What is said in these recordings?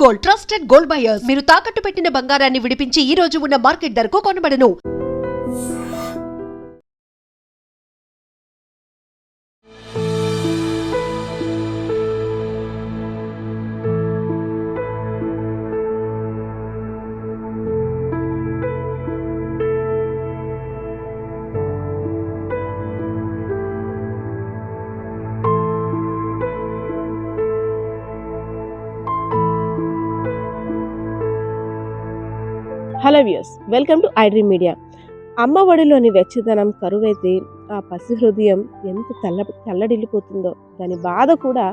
Gold, trusted gold buyers. మీరు తాకట్టు పెట్టిన బంగారాన్ని విడిపించి ఈ రోజు ఉన్న మార్కెట్ ధరకు కొనబడను. Hello views, welcome to iDream media. అమ్మ ఒడిలోని వెచ్చదనం కరువైతే ఆ పసి హృదయం ఎంత తల్లడిల్లిపోతుందో దాని బాధ కూడా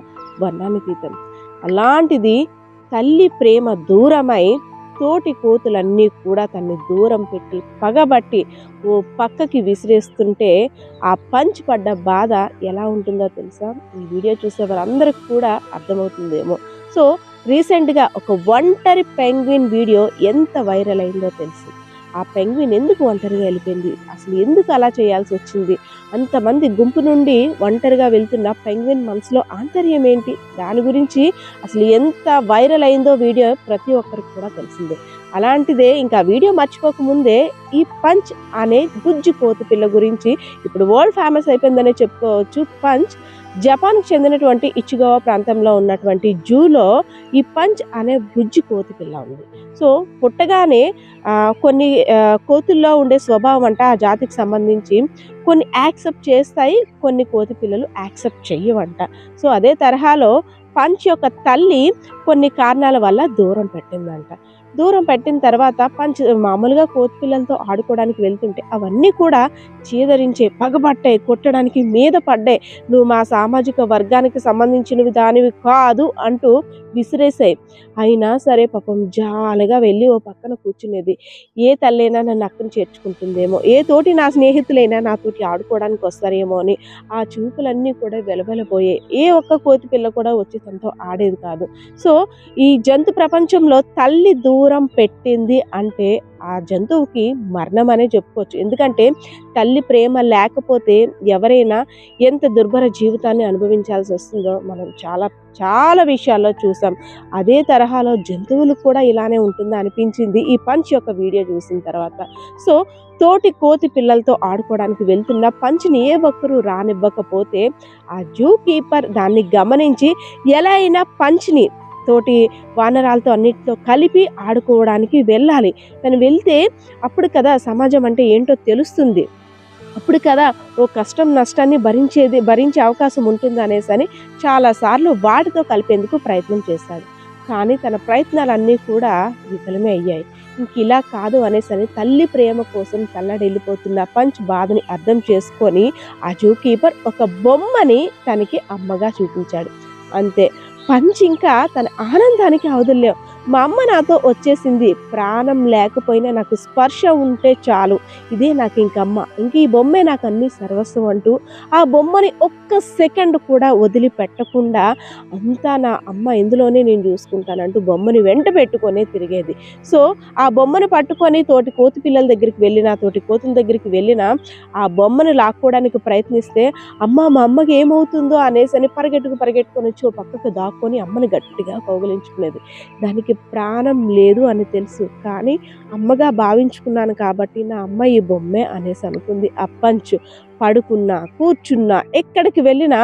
వర్ణానితీతం. అలాంటిది తల్లి ప్రేమ దూరమై తోటి కోతులన్నీ కూడా తన్ని దూరం పెట్టి పగబట్టి ఓ పక్కకి విసిరేస్తుంటే ఆ పంచ్ పడ్డ బాధ ఎలా ఉంటుందో తెలుసా? ఈ వీడియో చూసే వారందరికి కూడా అర్థమవుతుందేమో. సో రీసెంట్గా ఒక ఒంటరి పెంగ్విన్ వీడియో ఎంత వైరల్ అయిందో తెలుసు. ఆ పెంగ్విన్ ఎందుకు ఒంటరిగా వెళ్ళిపోయింది, అసలు ఎందుకు అలా చేయాల్సి వచ్చింది, అంతమంది గుంపు నుండి ఒంటరిగా వెళ్తున్న పెంగ్విన్ మనసులో ఆంతర్యం ఏంటి, దాని గురించి అసలు ఎంత వైరల్ అయిందో వీడియో ప్రతి ఒక్కరికి కూడా తెలిసిందే. అలాంటిదే ఇంకా వీడియో మర్చిపోకముందే ఈ పంచ్ అనే గుజ్జు కోతి పిల్ల గురించి ఇప్పుడు వరల్డ్ ఫేమస్ అయిపోయిందనే చెప్పుకోవచ్చు. పంచ్ జపాన్కి చెందినటువంటి ఇచిగావా ప్రాంతంలో ఉన్నటువంటి జూలో ఈ పంచ్ అనే బుజ్జి కోతి పిల్ల ఉంది. సో పుట్టగానే కొన్ని కోతుల్లో ఉండే స్వభావం అంట ఆ జాతికి సంబంధించి కొన్ని యాక్సెప్ట్ చేస్తాయి, కొన్ని కోతి పిల్లలు యాక్సెప్ట్ చెయ్యవంట. సో అదే తరహాలో పంచ్ యొక్క తల్లి కొన్ని కారణాల వల్ల దూరం పెట్టిందంట. దూరం పెట్టిన తర్వాత పంచ్ మామూలుగా కోతి పిల్లలతో ఆడుకోవడానికి వెళ్తుంటే అవన్నీ కూడా చీదరించే, పగబట్టాయి, కొట్టడానికి మీద పడ్డాయి. నువ్వు మా సామాజిక వర్గానికి సంబంధించినవి దానివి కాదు అంటూ విసిరేసాయి. అయినా సరే పాపం జాలిగా వెళ్ళి ఓ పక్కన కూర్చునేది. ఏ తల్లైనా నన్ను అక్కని చేర్చుకుంటుందేమో, ఏ తోటి నా స్నేహితులైనా నాతోటి ఆడుకోవడానికి వస్తారేమో అని ఆ చూపులన్నీ కూడా వెలవెలబోయాయి. ఏ ఒక్క కోతి పిల్ల కూడా వచ్చి తనతో ఆడేది కాదు. సో ఈ జంతు ప్రపంచంలో తల్లి దూరం పెట్టింది అంటే ఆ జంతువుకి మరణం అనే చెప్పుకోవచ్చు. ఎందుకంటే తల్లి ప్రేమ లేకపోతే ఎవరైనా ఎంత దుర్భర జీవితాన్ని అనుభవించాల్సి వస్తుందో మనం చాలా చాలా విషయాల్లో చూసాం. అదే తరహాలో జంతువులు కూడా ఇలానే ఉంటుందా అనిపించింది ఈ పంచ్ యొక్క వీడియో చూసిన తర్వాత. సో తోటి కోతి పిల్లలతో ఆడుకోవడానికి వెళ్తున్న పంచ్ని ఏ ఒక్కరూ రానివ్వకపోతే ఆ జూ కీపర్ దాన్ని గమనించి ఎలా అయినా పంచ్ని తోటి వానరాలతో అన్నిటితో కలిపి ఆడుకోవడానికి వెళ్ళాలి. తను వెళ్తే అప్పుడు కదా సమాజం అంటే ఏంటో తెలుస్తుంది, అప్పుడు కదా ఓ కష్టం నష్టాన్ని భరించే అవకాశం ఉంటుంది అనేసి చాలాసార్లు వాటితో కలిపేందుకు ప్రయత్నం చేశాడు. కానీ తన ప్రయత్నాలన్నీ కూడా విఫలమే అయ్యాయి. ఇంక ఇలా కాదు అనేసి తల్లి ప్రేమ కోసం తల్లడిల్లిపోతున్న పంచ్ బాధని అర్థం చేసుకొని ఆ జూ కీపర్ ఒక బొమ్మని తనకి అమ్మగా చూపించాడు. అంతే, పంచ్ ఇంకా తన ఆనందానికి అవధుల్లేవు. మా అమ్మ నాతో వచ్చేసింది, ప్రాణం లేకపోయినా నాకు స్పర్శ ఉంటే చాలు, ఇదే నాకు ఇంకమ్మ, ఇంక ఈ బొమ్మే నాకు అన్ని సర్వస్వం అంటూ ఆ బొమ్మని ఒక్క సెకండ్ కూడా వదిలిపెట్టకుండా అంతా నా అమ్మ ఇందులోనే నేను చూసుకుంటానంటూ బొమ్మని వెంట పెట్టుకొని తిరిగేది. సో ఆ బొమ్మను పట్టుకొని తోటి కోతి పిల్లల దగ్గరికి వెళ్ళినా, తోటి కోతుల దగ్గరికి వెళ్ళినా ఆ బొమ్మను లాక్కోవడానికి ప్రయత్నిస్తే అమ్మ మా అమ్మకి ఏమవుతుందో అనేసి పరిగెట్టుకొని వచ్చి ఓ పక్కకు దాక్కొని అమ్మని గట్టిగా కౌగిలించుకునేది. దానికి ప్రాణం లేదు అని తెలుసు, కానీ అమ్మగా భావించుకున్నాను కాబట్టి నా అమ్మ ఈ బొమ్మే అనేసి అనుకుంది. ఆ పంచ్ పడుకున్నా, కూర్చున్నా, ఎక్కడికి వెళ్ళినా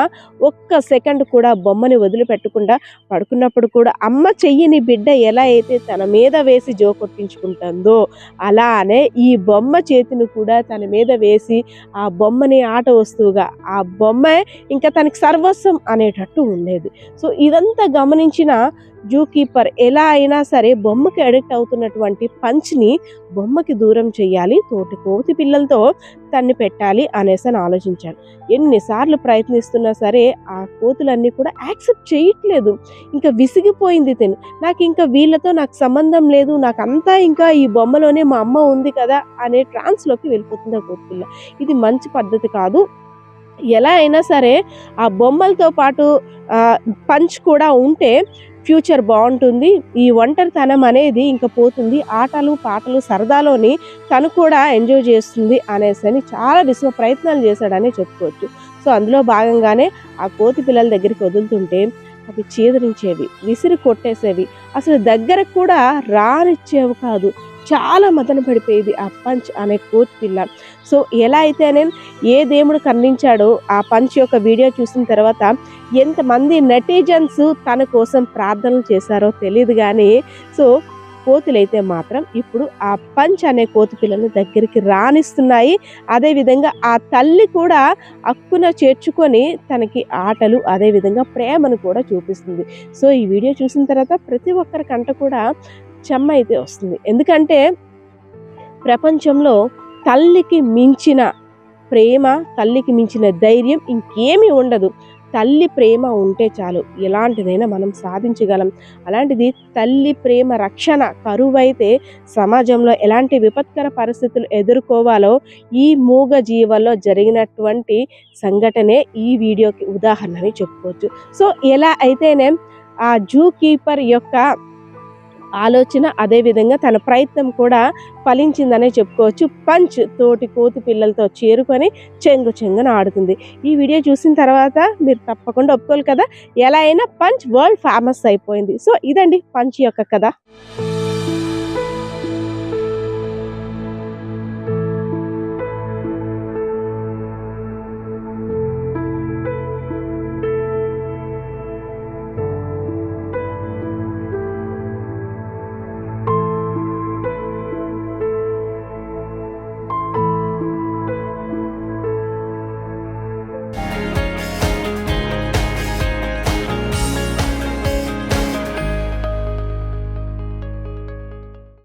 ఒక్క సెకండ్ కూడా బొమ్మని వదిలిపెట్టకుండా పడుకున్నప్పుడు కూడా అమ్మ చెయ్యిని బిడ్డ ఎలా అయితే తన మీద వేసి జో కొట్టించుకుంటుందో అలానే ఈ బొమ్మ చేతిని కూడా తన మీద వేసి ఆ బొమ్మని ఆట వస్తువుగా ఆ బొమ్మ ఇంకా తనకి సర్వస్వం అనేటట్టు ఉండేది. సో ఇదంతా గమనించిన జూ కీపర్ ఎలా అయినా సరే బొమ్మకి అడిక్ట్ అవుతున్నటువంటి పంచ్ని బొమ్మకి దూరం చేయాలి, తోటి కోతి పిల్లలతో తన్ని పెట్టాలి అనేసి ఆలోచించాడు. ఎన్నిసార్లు ప్రయత్నిస్తున్నా సరే ఆ కోతులన్నీ కూడా యాక్సెప్ట్ చేయట్లేదు. ఇంకా విసిగిపోయింది తను. నాకు ఇంకా వీళ్ళతో నాకు సంబంధం లేదు, నాకంతా ఇంకా ఈ బొమ్మలోనే మా అమ్మ ఉంది కదా అనే ట్రాన్స్లోకి వెళ్ళిపోతుంది ఆ కోతి పిల్ల. ఇది మంచి పద్ధతి కాదు. ఎలా అయినా సరే ఆ బొమ్మలతో పాటు పంచ్ కూడా ఉంటే ఫ్యూచర్ బాగుంటుంది, ఈ ఒంటరితనం అనేది ఇంకా పోతుంది, ఆటలు పాటలు సరదాలోని తను కూడా ఎంజాయ్ చేస్తుంది అనేసి చాలా విశ్వ ప్రయత్నాలు చేశాడని చెప్పుకోవచ్చు. సో అందులో భాగంగానే ఆ కోతి పిల్లల దగ్గరికి వదులుతుంటే అవి చీదరించేవి, విసిరి కొట్టేసేవి, అసలు దగ్గర కూడా రానిచ్చేవి కాదు. చాలా మదన పడిపోయేది ఆ పంచ్ అనే కోతి పిల్ల. సో ఎలా అయితేనే ఏ దేవుడు కరుణించాడో ఆ పంచ్ యొక్క వీడియో చూసిన తర్వాత ఎంతమంది నెటిజన్స్ తన కోసం ప్రార్థనలు చేశారో తెలియదు కానీ సో కోతులైతే మాత్రం ఇప్పుడు ఆ పంచ్ అనే కోతి పిల్లని దగ్గరికి రానిస్తున్నాయి. అదేవిధంగా ఆ తల్లి కూడా హక్కున చేర్చుకొని తనకి ఆటలు అదేవిధంగా ప్రేమను కూడా చూపిస్తుంది. సో ఈ వీడియో చూసిన తర్వాత ప్రతి ఒక్కరి కంట కూడా చెమ్మ అయితే వస్తుంది. ఎందుకంటే ప్రపంచంలో తల్లికి మించిన ప్రేమ, తల్లికి మించిన ధైర్యం ఇంకేమీ ఉండదు. తల్లి ప్రేమ ఉంటే చాలు, ఎలాంటిదైనా మనం సాధించగలం. అలాంటిది తల్లి ప్రేమ రక్షణ కరువైతే సమాజంలో ఎలాంటి విపత్కర పరిస్థితులు ఎదుర్కోవాలో ఈ మూగ జీవాల్లో జరిగినటువంటి సంఘటనే ఈ వీడియోకి ఉదాహరణని చెప్పుకోవచ్చు. సో ఎలా అయితేనే ఆ జూ కీపర్ యొక్క ఆలోచన అదేవిధంగా తన ప్రయత్నం కూడా ఫలించిందనే చెప్పుకోవచ్చు. పంచ్ తోటి కోతి పిల్లలతో చేరుకొని చెంగున ఆడుతుంది. ఈ వీడియో చూసిన తర్వాత మీరు తప్పకుండా ఒప్పుకోవాలి కదా, ఎలా అయినా పంచ్ వరల్డ్ ఫేమస్ అయిపోయింది. సో ఇదండి పంచ్ యొక్క కథ.